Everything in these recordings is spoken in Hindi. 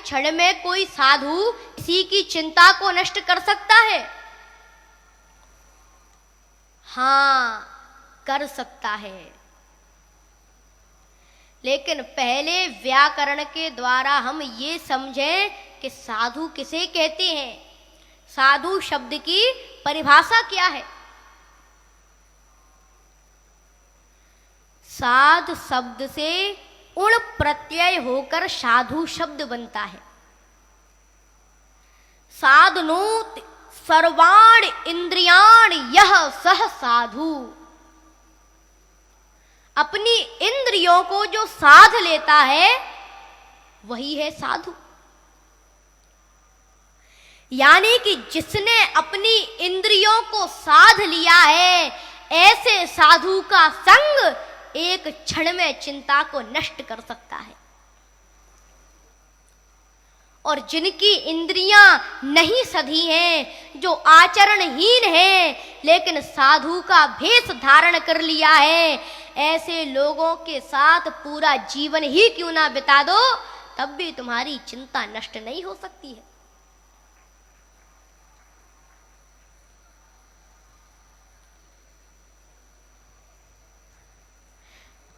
क्षण में कोई साधु किसी की चिंता को नष्ट कर सकता है? हाँ, कर सकता है। लेकिन पहले व्याकरण के द्वारा हम ये समझें कि साधु किसे कहते हैं, साधु शब्द की परिभाषा क्या है। साध शब्द से उण प्रत्यय होकर साधु शब्द बनता है। साधनोति सर्वाणि इंद्रियाणि यह सह साधु। अपनी इंद्रियों को जो साध लेता है वही है साधु। यानी कि जिसने अपनी इंद्रियों को साध लिया है, ऐसे साधु का संग एक क्षण में चिंता को नष्ट कर सकता है। और जिनकी इंद्रियां नहीं सधी हैं, जो आचरणहीन हैं, लेकिन साधु का भेष धारण कर लिया है, ऐसे लोगों के साथ पूरा जीवन ही क्यों ना बिता दो, तब भी तुम्हारी चिंता नष्ट नहीं हो सकती है।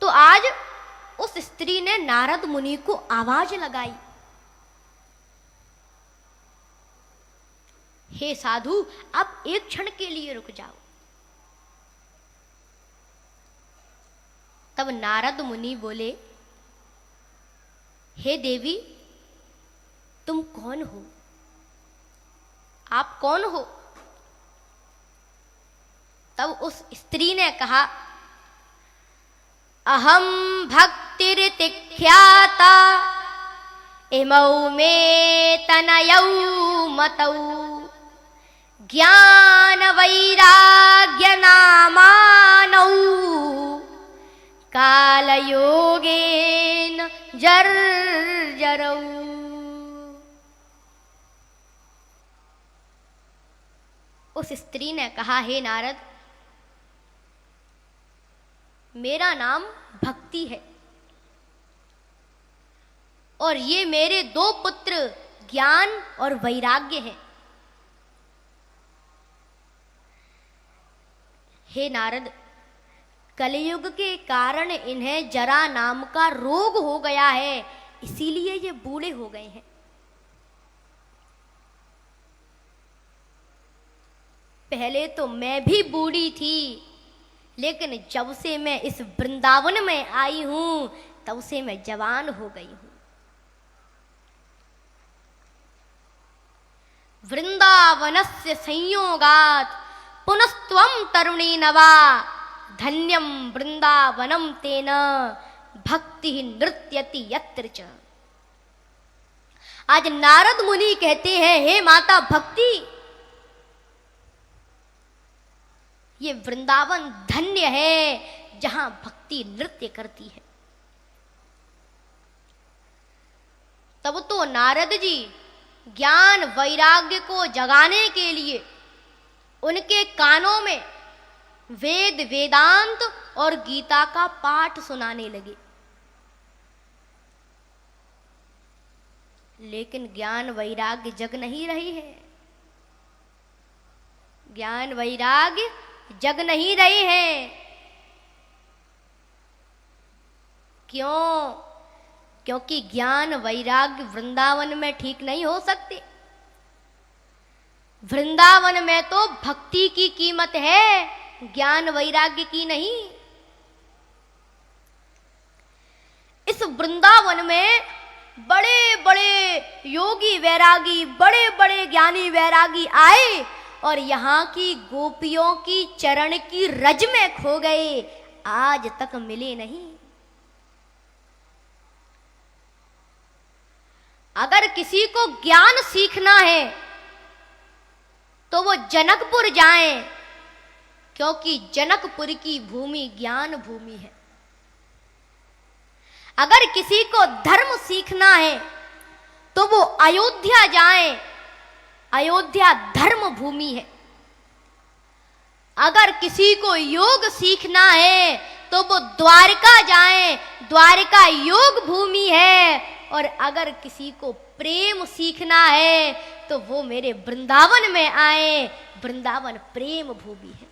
तो आज उस स्त्री ने नारद मुनि को आवाज लगाई, हे साधु, आप एक क्षण के लिए रुक जाओ। तब नारद मुनि बोले, हे देवी, तुम कौन हो? आप कौन हो? तब उस स्त्री ने कहा, अहम भक्तिरितिख्याता इमौ मे तनयौ मतौ ज्ञान वैराग्य नामानौ कालयोगेन जर्जरौ। उस स्त्री ने कहा, हे नारद, मेरा नाम भक्ति है और ये मेरे दो पुत्र ज्ञान और वैराग्य हैं। हे नारद, कलयुग के कारण इन्हें जरा नाम का रोग हो गया है, इसीलिए ये बूढ़े हो गए हैं। पहले तो मैं भी बूढ़ी थी, लेकिन जब से मैं इस वृंदावन में आई हूं, तब से मैं जवान हो गई हूं। वृंदावनस्य संयोगात् पुनस्त्वं तरुणी नवा धन्यम वृंदावनम तेन भक्ति नृत्यति यत्र च। आज नारद मुनि कहते हैं, हे माता भक्ति, ये वृंदावन धन्य है जहां भक्ति नृत्य करती है। तब तो नारद जी ज्ञान वैराग्य को जगाने के लिए उनके कानों में वेद वेदांत और गीता का पाठ सुनाने लगे। लेकिन ज्ञान वैराग्य जग नहीं रही है, ज्ञान वैराग्य जग नहीं रही है। क्यों? क्योंकि ज्ञान वैराग्य वृंदावन में ठीक नहीं हो सकते। वृंदावन में तो भक्ति की कीमत है, ज्ञान वैराग्य की नहीं। इस वृंदावन में बड़े बड़े योगी वैरागी, बड़े बड़े ज्ञानी वैरागी आए और यहाँ की गोपियों की चरण की रज में खो गए, आज तक मिले नहीं। अगर किसी को ज्ञान सीखना है तो वो जनकपुर जाएं, क्योंकि जनकपुर की भूमि ज्ञान भूमि है। अगर किसी को धर्म सीखना है तो वो अयोध्या जाएं, अयोध्या धर्म भूमि है। अगर किसी को योग सीखना है तो वो द्वारका जाएं, द्वारका योग भूमि है। और अगर किसी को प्रेम सीखना है तो वो मेरे वृंदावन में आए। वृंदावन प्रेम भूमि है।